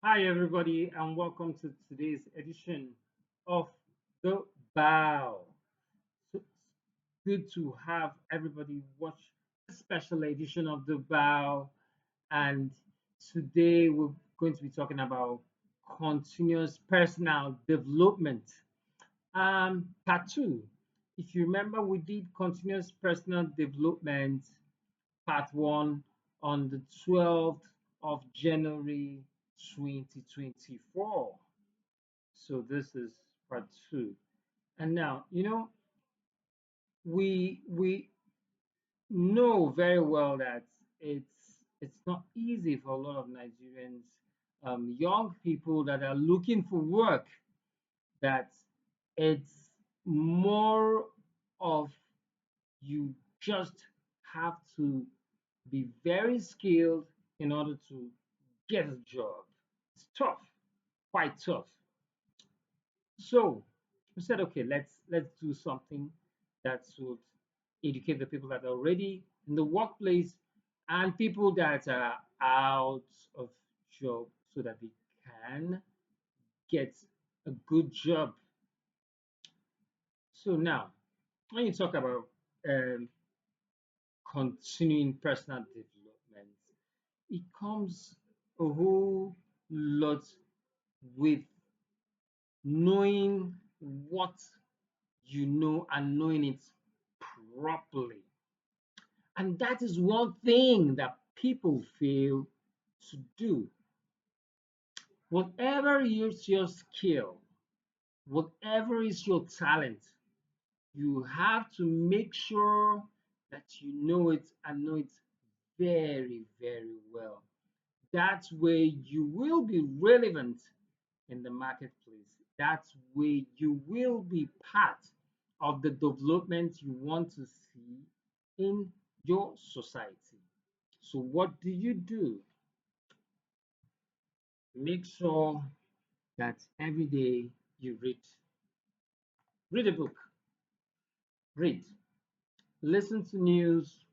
Hi, everybody, and welcome to today's edition of The Bow. So it's good to have everybody watch this special edition of The Bow. And today we're going to be talking about continuous personal development. Part two. If you remember, we did continuous personal development part one on the 12th of January 2024. So this is part two. And now, we know very well that it's not easy for a lot of Nigerians, young people that are looking for work, that it's more of you just have to be very skilled in order to get a job. It's tough, quite tough. So we said, okay, let's do something that would educate the people that are already in the workplace and people that are out of job so that they can get a good job. So now, when you talk about um, continuing personal development, it comes a whole lot with knowing what you know and knowing it properly. And that is one thing that people fail to do. Whatever is your skill, whatever is your talent, you have to make sure that you know it and know it very, very well. That's where you will be relevant in the marketplace. That's where you will be part of the development you want to see in your society. So, what do you do? Make sure that every day you read a book, read, listen to news,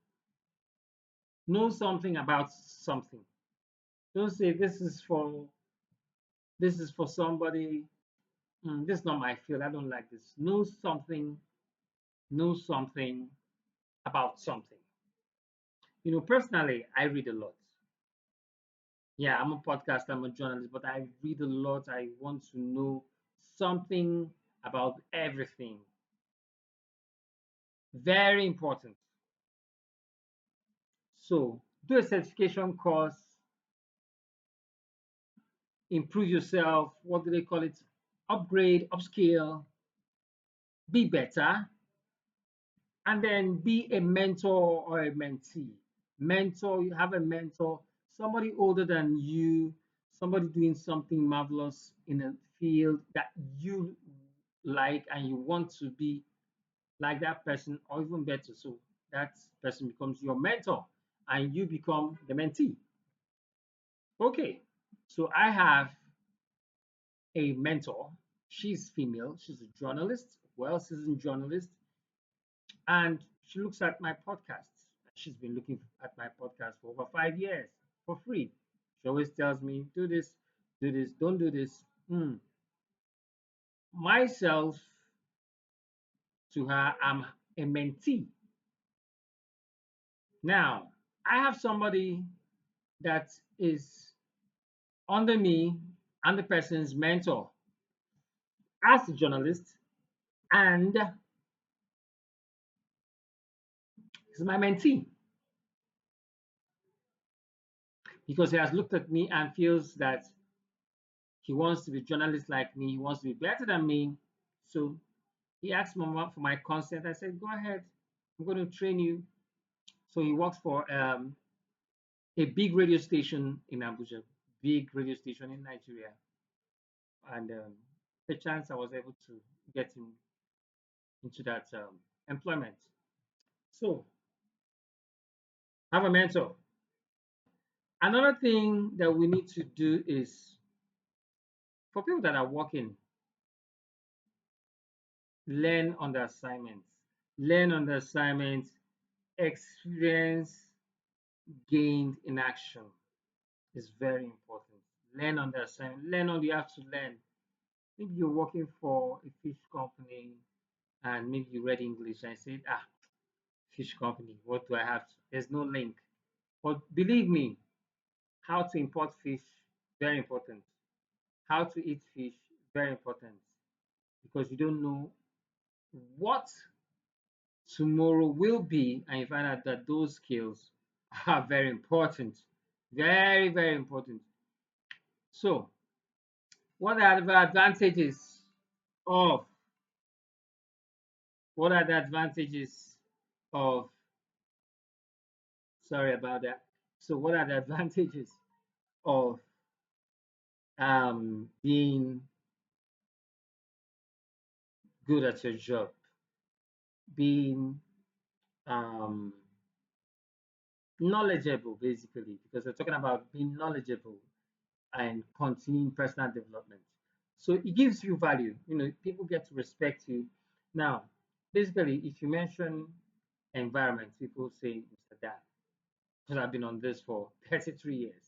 know something about something. Don't say this is for somebody. This is not my field. I don't like this. Know something about something. Personally, I read a lot. Yeah, I'm a podcaster, I'm a journalist, but I read a lot. I want to know something about everything. Very important. So, do a certification course, improve yourself. What do they call it? Upgrade, upscale, be better, and then be a mentor or a mentee. Mentor, you have a mentor, somebody older than you, somebody doing something marvelous in a field that you like and you want to be like that person or even better. So that person becomes your mentor and you become the mentee. Okay, so I have a mentor. She's female, she's a journalist, well seasoned journalist, and she looks at my podcasts. She's been looking at my podcast for over 5 years for free. She always tells me, do this, don't do this. Myself to her, I'm a mentee. Now, I have somebody that is under me. I'm the person's mentor as a journalist, and he's my mentee because he has looked at me and feels that he wants to be a journalist like me. He wants to be better than me. So he asked Mama for my consent. I said, go ahead. I'm going to train you. So he works for a big radio station in Abuja, big radio station in Nigeria. And the chance I was able to get him into that employment. So have a mentor. Another thing that we need to do is for people that are working, learn on the assignments. Learn on the assignments, experience gained in action is very important. Learn on the assignment. Learn all you have to learn. Maybe you're working for a fish company and maybe you read English and said, ah, fish company, what do I have to? There's no link. But believe me, how to import fish, very important. How to eat fish, very important. Because you don't know what tomorrow will be, and you find out that those skills are very important. Very, very important. So, what are the advantages of what are the advantages of sorry about that. So, what are the advantages of being good at your job, being um, knowledgeable, basically, because we're talking about being knowledgeable and continuing personal development. So it gives you value. You know, people get to respect you. Now, basically, if you mention environment, people say, Mr. Dan, because I've been on this for 33 years.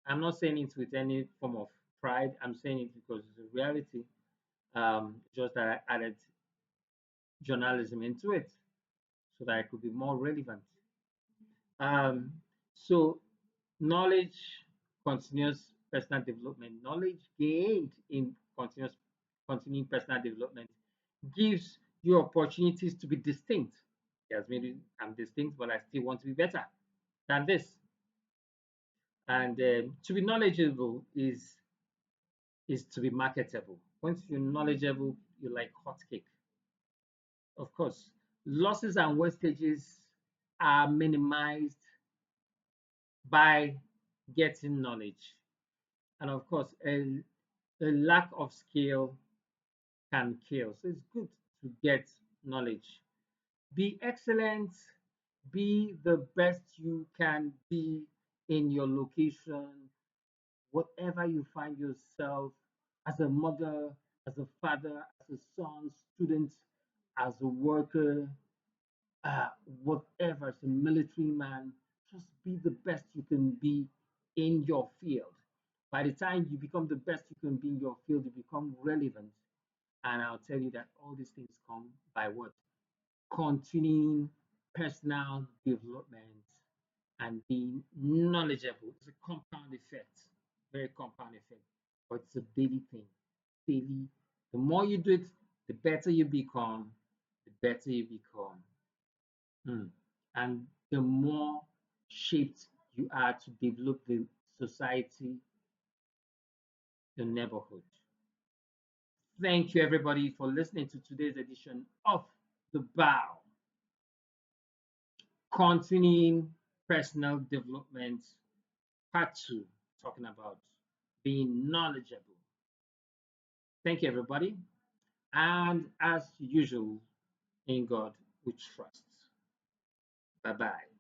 I'm not saying it with any form of pride. I'm saying it because it's a reality. Just that I added journalism into it so that I could be more relevant. Um, so knowledge, continuous personal development, knowledge gained in continuing personal development gives you opportunities to be distinct. Yes, maybe I'm distinct, but I still want to be better than this. And to be knowledgeable is to be marketable. Once you're knowledgeable, you're like hot cake. Of course, losses and wastages are minimized by getting knowledge. And of course, a lack of skill can kill. So it's good to get knowledge. Be excellent, be the best you can be in your location, whatever you find yourself as a mother, as a father, as a son, student, as a worker, uh, whatever, as a military man, just be the best you can be in your field. By the time you become the best you can be in your field, you become relevant. And I'll tell you that all these things come by what? Continuing personal development and being knowledgeable. It's a compound effect, very compound effect, but it's a daily thing. Daily, the more you do it, the better you become, the better you become. And the more shaped you are to develop the society, the neighborhood. Thank you, everybody, for listening to today's edition of The Bow, Continuing Personal Development, Part 2, talking about being knowledgeable. Thank you, everybody. And as usual, in God we trust. Bye bye.